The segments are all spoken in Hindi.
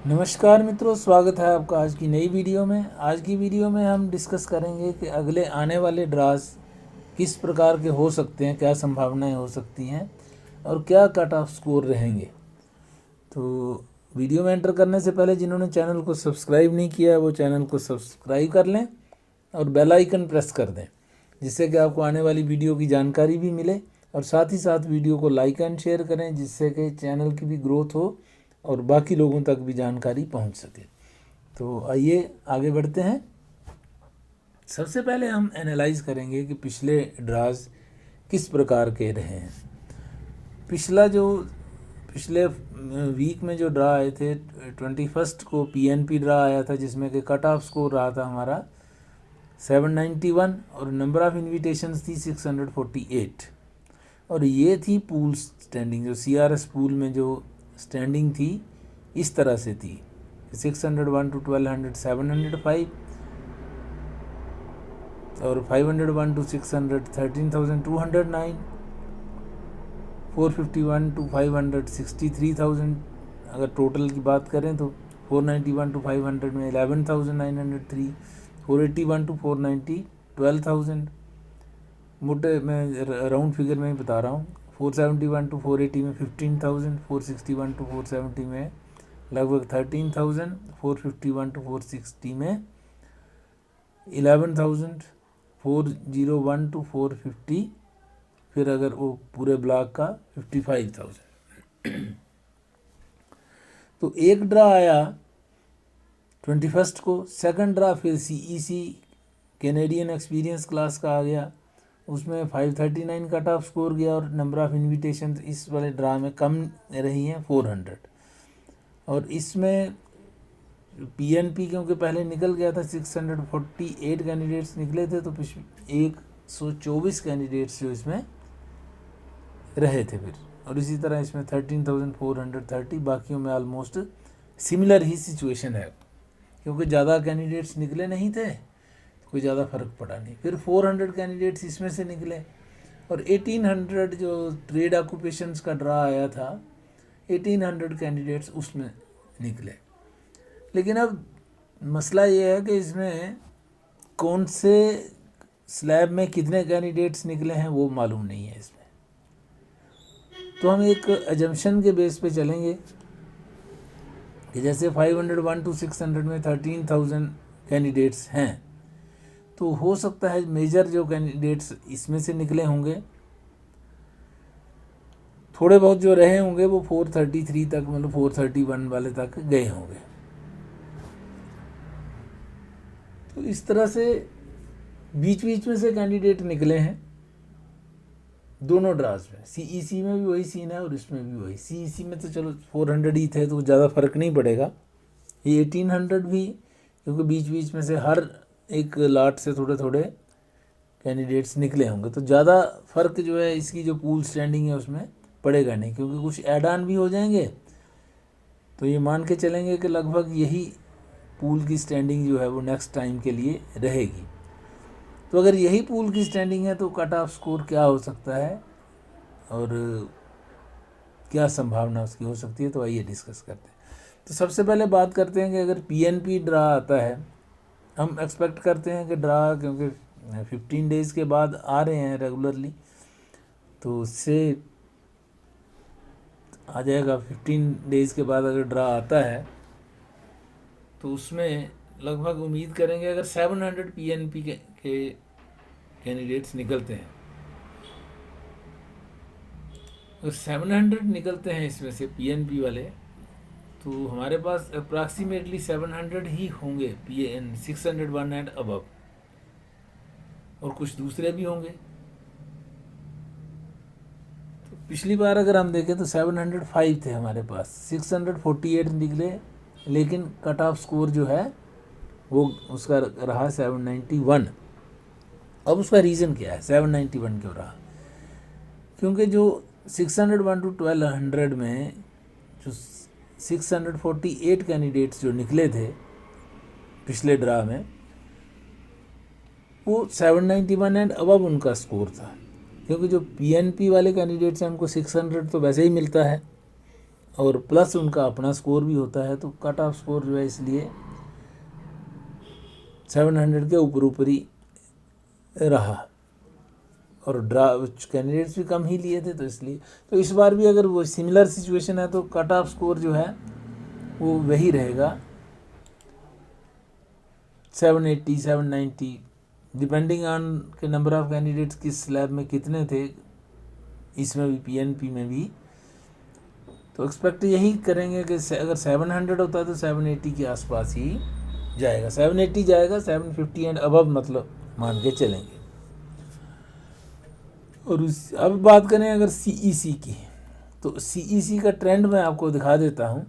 नमस्कार मित्रों, स्वागत है आपका आज की नई वीडियो में। आज की वीडियो में हम डिस्कस करेंगे कि अगले आने वाले ड्रास किस प्रकार के हो सकते हैं, क्या संभावनाएं हो सकती हैं और क्या कट ऑफ स्कोर रहेंगे। तो वीडियो में एंटर करने से पहले जिन्होंने चैनल को सब्सक्राइब नहीं किया है वो चैनल को सब्सक्राइब कर लें और बेल आइकन प्रेस कर दें, जिससे कि आपको आने वाली वीडियो की जानकारी भी मिले। और साथ ही साथ वीडियो को लाइक एंड शेयर करें, जिससे कि चैनल की भी ग्रोथ हो और बाकी लोगों तक भी जानकारी पहुंच सके। तो आइए आगे बढ़ते हैं। सबसे पहले हम एनालाइज करेंगे कि पिछले ड्राज किस प्रकार के रहे हैं। पिछले वीक में जो ड्रा आए थे, 21 को पीएनपी ड्रा आया था, जिसमें कि कट ऑफ स्कोर रहा था हमारा 791 और नंबर ऑफ इन्विटेशंस थी 648। और ये थी पूल स्टैंडिंग, जो सीआरएस पूल में जो स्टैंडिंग थी इस तरह से थी। 601 to 1200 705 और 501 to 600 13,209, 451 to 500 63,000। अगर टोटल की बात करें तो 491 to 500 में 11,903, 481 to 490 12,000। मोटे मैं राउंड फिगर में ही बता रहा हूँ। 471 to 480 में 15,000, 461 to 470 में लगभग 13,000, 451 to 460 में 11,000, 401 to 450, फिर अगर वो पूरे ब्लॉक का 55,000। तो एक ड्रा आया 21 को, सेकंड ड्रा फिर सीईसी कैनेडियन एक्सपीरियंस क्लास का आ गया, उसमें 539 कट ऑफ स्कोर गया और नंबर ऑफ इन्विटेशन इस वाले ड्रा में कम रही हैं 400। और इसमें पीएनपी क्योंकि पहले निकल गया था, 648 कैंडिडेट्स निकले थे, तो 124 कैंडिडेट्स जो इसमें रहे थे फिर। और इसी तरह इसमें 13,430, बाकियों में ऑलमोस्ट सिमिलर ही सिचुएशन है, क्योंकि ज़्यादा कैंडिडेट्स निकले नहीं थे, कोई ज़्यादा फर्क पड़ा नहीं। फिर 400 कैंडिडेट्स इसमें से निकले और 1800 जो ट्रेड ऑक्यूपेशंस का ड्रा आया था, 1800 कैंडिडेट्स उसमें निकले। लेकिन अब मसला ये है कि इसमें कौन से स्लैब में कितने कैंडिडेट्स निकले हैं वो मालूम नहीं है इसमें। तो हम एक एजम्पशन के बेस पे चलेंगे कि जैसे 501 to 600 में 13,000 कैंडिडेट्स हैं, तो हो सकता है मेजर जो कैंडिडेट्स इसमें से निकले होंगे, थोड़े बहुत जो रहे होंगे वो 433 तक, मतलब 431 वाले तक गए होंगे। तो इस तरह से बीच बीच में से कैंडिडेट निकले हैं दोनों ड्रास में। सीईसी में भी वही सीन है और इसमें भी वही। सीईसी में तो चलो 400 ही थे तो ज़्यादा फर्क नहीं पड़ेगा। ये 1800 भी, क्योंकि बीच बीच में से हर एक लाट से थोड़े थोड़े कैंडिडेट्स निकले होंगे, तो ज़्यादा फ़र्क जो है इसकी जो पूल स्टैंडिंग है उसमें पड़ेगा नहीं, क्योंकि कुछ ऐड ऑन भी हो जाएंगे। तो ये मान के चलेंगे कि लगभग यही पूल की स्टैंडिंग जो है वो नेक्स्ट टाइम के लिए रहेगी। तो अगर यही पूल की स्टैंडिंग है तो कट ऑफ स्कोर क्या हो सकता है और क्या संभावना उसकी हो सकती है, तो आइए डिस्कस करते हैं। तो सबसे पहले बात करते हैं कि अगर पीएनपी ड्रा आता है, हम एक्सपेक्ट करते हैं कि ड्रा, क्योंकि 15 डेज़ के बाद आ रहे हैं रेगुलरली, तो उससे आ जाएगा। 15 डेज़ के बाद अगर ड्रा आता है तो उसमें लगभग उम्मीद करेंगे अगर 700 पीएनपी के कैंडिडेट्स निकलते हैं, अगर 700 निकलते हैं इसमें से पीएनपी वाले, तो हमारे पास अप्रॉक्सीमेटली 700 ही होंगे पीएन 601 एंड अबव, और कुछ दूसरे भी होंगे। तो पिछली बार अगर हम देखें तो 705 थे हमारे पास, 648 निकले, लेकिन कट ऑफ स्कोर जो है वो उसका रहा 791। अब उसका रीज़न क्या है 791 क्यों रहा? क्योंकि जो 601 to 1200 में जो 648 कैंडिडेट्स जो निकले थे पिछले ड्रा में, वो 791 एंड अबव उनका स्कोर था। क्योंकि जो पीएनपी वाले कैंडिडेट्स हैं उनको 600 तो वैसे ही मिलता है और प्लस उनका अपना स्कोर भी होता है, तो कट ऑफ स्कोर जो है इसलिए 700 के ऊपर ही रहा, और ड्रा कैंडिडेट्स भी कम ही लिए थे, तो इसलिए तो इस बार भी अगर वो सिमिलर सिचुएशन है तो कट ऑफ स्कोर जो है वो वही रहेगा 780 790, डिपेंडिंग ऑन के नंबर ऑफ कैंडिडेट्स किस स्लैब में कितने थे, इसमें भी पीएनपी में भी। तो एक्सपेक्ट यही करेंगे कि अगर 700 होता है तो 780 के आसपास ही जाएगा, 780 जाएगा, 750 एंड अबव मतलब मान के चलेंगे। और अब बात करें अगर सीईसी की, तो सीईसी का ट्रेंड मैं आपको दिखा देता हूँ।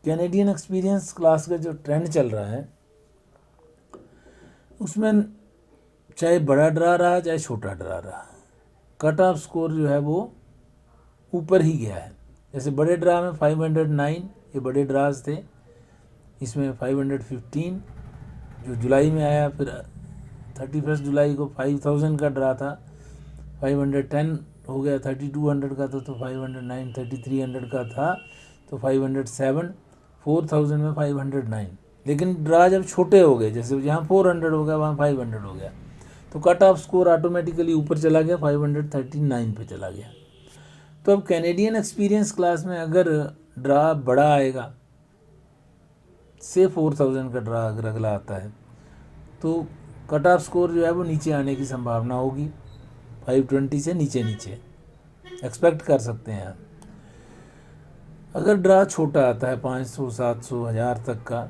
कैनेडियन एक्सपीरियंस क्लास का जो ट्रेंड चल रहा है उसमें चाहे बड़ा ड्रा रहा चाहे छोटा ड्रा रहा, कट ऑफ स्कोर जो है वो ऊपर ही गया है। जैसे बड़े ड्रा में 509 ये बड़े ड्राज थे, इसमें 515 जो जुलाई में आया, फिर 31 जुलाई को 5000 का ड्रा था, 510 हो गया, 3200 का तो 509, 3300 का था तो 507, 4000 में 509। लेकिन ड्रा जब छोटे हो गए, जैसे यहाँ 400 हो गया वहाँ 500 हो गया, तो कट ऑफ स्कोर ऑटोमेटिकली ऊपर चला गया, 539 पे चला गया। तो अब कैनेडियन एक्सपीरियंस क्लास में अगर ड्रा बड़ा आएगा, से 4000 का ड्रा अगर अगला आता है, तो कट ऑफ स्कोर जो है वो नीचे आने की संभावना होगी, 520 से नीचे एक्सपेक्ट कर सकते हैं आप। अगर ड्रा छोटा आता है 500 700 1000 तक का,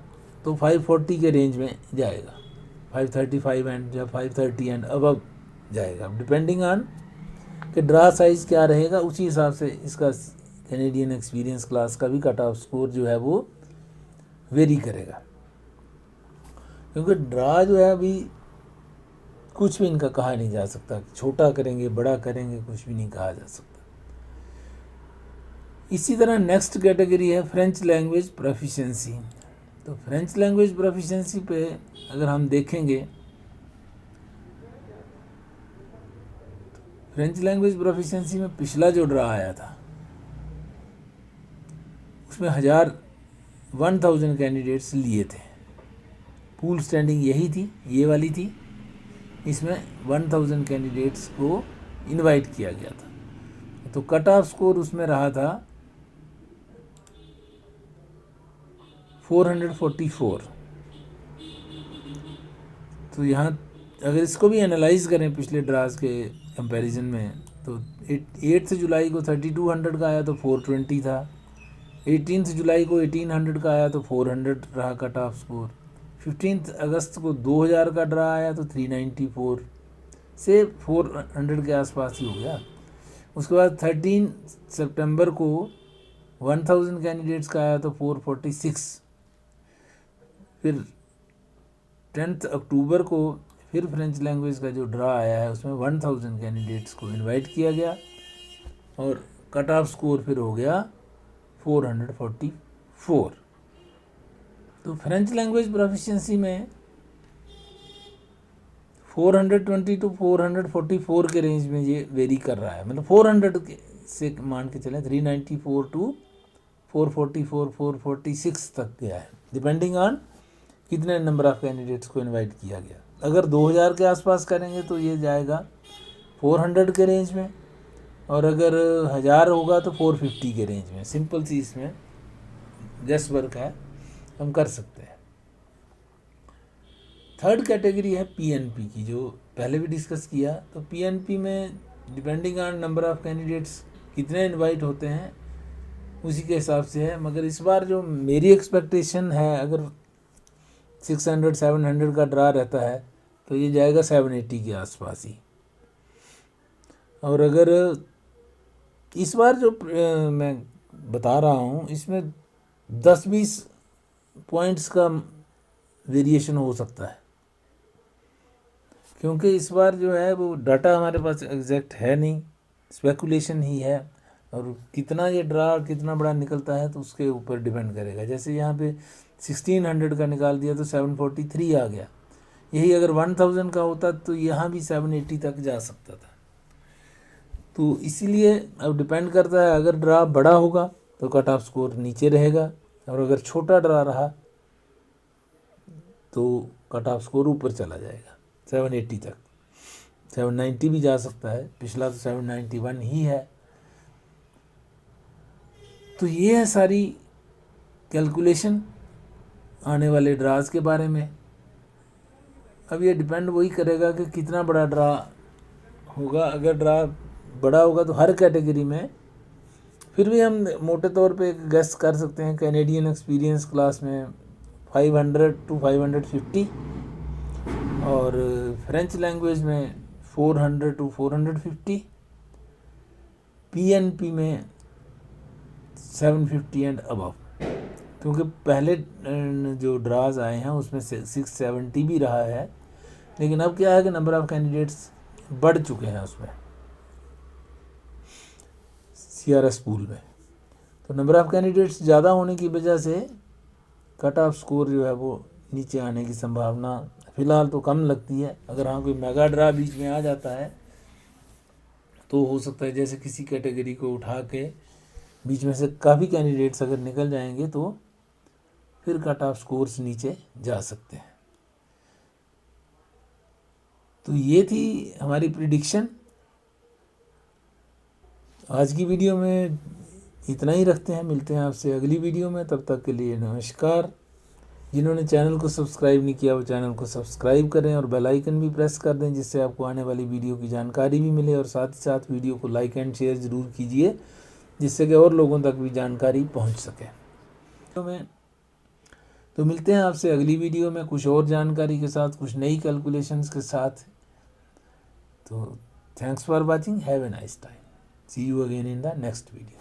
तो 540 के रेंज में जाएगा, 535 एंड या 530 एंड अबव जाएगा, डिपेंडिंग ऑन कि ड्रा साइज़ क्या रहेगा, उसी हिसाब से इसका कैनेडियन एक्सपीरियंस क्लास का भी कट ऑफ स्कोर जो है वो वेरी करेगा। क्योंकि ड्रा जो है अभी कुछ भी इनका कहा नहीं जा सकता, छोटा करेंगे बड़ा करेंगे कुछ भी नहीं कहा जा सकता। इसी तरह नेक्स्ट कैटेगरी है फ्रेंच लैंग्वेज प्रोफिशिएंसी। तो फ्रेंच लैंग्वेज प्रोफिशिएंसी पे अगर हम देखेंगे, फ्रेंच लैंग्वेज प्रोफिशिएंसी में पिछला जो ड्रा आया था उसमें 1000 कैंडिडेट्स लिए थे, पूल स्टैंडिंग यही थी, ये वाली थी, इसमें 1000 कैंडिडेट्स को इनवाइट किया गया था। तो कट ऑफ स्कोर उसमें रहा था 444। तो यहाँ अगर इसको भी एनालाइज करें पिछले ड्रास के कंपैरिजन में, तो 8 जुलाई को 3200 का आया तो 420 था, 18 जुलाई को 1800 का आया तो 400 रहा कट ऑफ स्कोर, 15 अगस्त को 2000 का ड्रा आया तो 394 से 400 के आसपास ही हो गया। उसके बाद 13 सितंबर को 1000 कैंडिडेट्स का आया तो 446, फिर 10 अक्टूबर को फिर फ्रेंच लैंग्वेज का जो ड्रा आया है उसमें 1000 कैंडिडेट्स को इनवाइट किया गया और कट ऑफ स्कोर फिर हो गया 444। तो फ्रेंच लैंग्वेज प्रोफिशिएंसी में 420 टू 444 के रेंज में ये वेरी कर रहा है, मतलब 400 से मान के चलें 394 टू 444 446 तक गया है, डिपेंडिंग ऑन कितने नंबर ऑफ कैंडिडेट्स को इनवाइट किया गया। अगर 2000 के आसपास करेंगे तो ये जाएगा 400 के रेंज में, और अगर 1000 होगा तो 450 के रेंज में। सिंपल सी इसमें गेस वर्क है, हम कर सकते हैं। थर्ड कैटेगरी है पीएनपी की, जो पहले भी डिस्कस किया। तो पीएनपी में depending on number of candidates कितने इनवाइट होते हैं उसी के हिसाब से है, मगर इस बार जो मेरी एक्सपेक्टेशन है, अगर 600-700 का ड्रा रहता है तो ये जाएगा 780 के आसपास ही। और अगर इस बार जो मैं बता रहा हूँ इसमें 10-20 पॉइंट्स का वेरिएशन हो सकता है, क्योंकि इस बार जो है वो डाटा हमारे पास एग्जैक्ट है नहीं, स्पेकुलेशन ही है, और कितना ये ड्रा कितना बड़ा निकलता है तो उसके ऊपर डिपेंड करेगा। जैसे यहाँ पे 1600 का निकाल दिया तो 743 आ गया, यही अगर 1000 का होता तो यहाँ भी 780 तक जा सकता था। तो इसीलिए अब डिपेंड करता है, अगर ड्रा बड़ा होगा तो कट ऑफ स्कोर नीचे रहेगा, और अगर छोटा ड्रा रहा तो कट ऑफ स्कोर ऊपर चला जाएगा 780 तक। 790 भी जा सकता है, पिछला तो 791 ही है। तो ये है सारी कैलकुलेशन आने वाले ड्राज के बारे में। अब ये डिपेंड वही करेगा कि कितना बड़ा ड्रा होगा। अगर ड्रा बड़ा होगा तो हर कैटेगरी में, फिर भी हम मोटे तौर पे गेस कर सकते हैं कैनेडियन एक्सपीरियंस क्लास में 500 to 550, और फ्रेंच लैंग्वेज में 400 to 450, पीएनपी में 750 एंड अबव। क्योंकि पहले जो ड्राज आए हैं उसमें 670 भी रहा है, लेकिन अब क्या है कि नंबर ऑफ कैंडिडेट्स बढ़ चुके हैं उसमें सीआरएस पूल में। तो नंबर ऑफ कैंडिडेट्स ज़्यादा होने की वजह से कट ऑफ स्कोर जो है वो नीचे आने की संभावना फ़िलहाल तो कम लगती है। अगर हाँ कोई मेगा ड्रा बीच में आ जाता है तो हो सकता है, जैसे किसी कैटेगरी को उठा के बीच में से काफ़ी कैंडिडेट्स अगर निकल जाएंगे तो फिर कट ऑफ स्कोर्स नीचे जा सकते हैं। तो ये थी हमारी प्रिडिक्शन। आज की वीडियो में इतना ही रखते हैं, मिलते हैं आपसे अगली वीडियो में। तब तक के लिए नमस्कार। जिन्होंने चैनल को सब्सक्राइब नहीं किया वो चैनल को सब्सक्राइब करें और बेल आइकन भी प्रेस कर दें, जिससे आपको आने वाली वीडियो की जानकारी भी मिले। और साथ ही साथ वीडियो को लाइक एंड शेयर ज़रूर कीजिए, जिससे कि और लोगों तक भी जानकारी पहुंच सके। तो मिलते हैं आपसे अगली वीडियो में कुछ और जानकारी के साथ, कुछ नई कैलकुलेशंस के साथ। तो thanks for watching, have a nice time, see you again in the next video.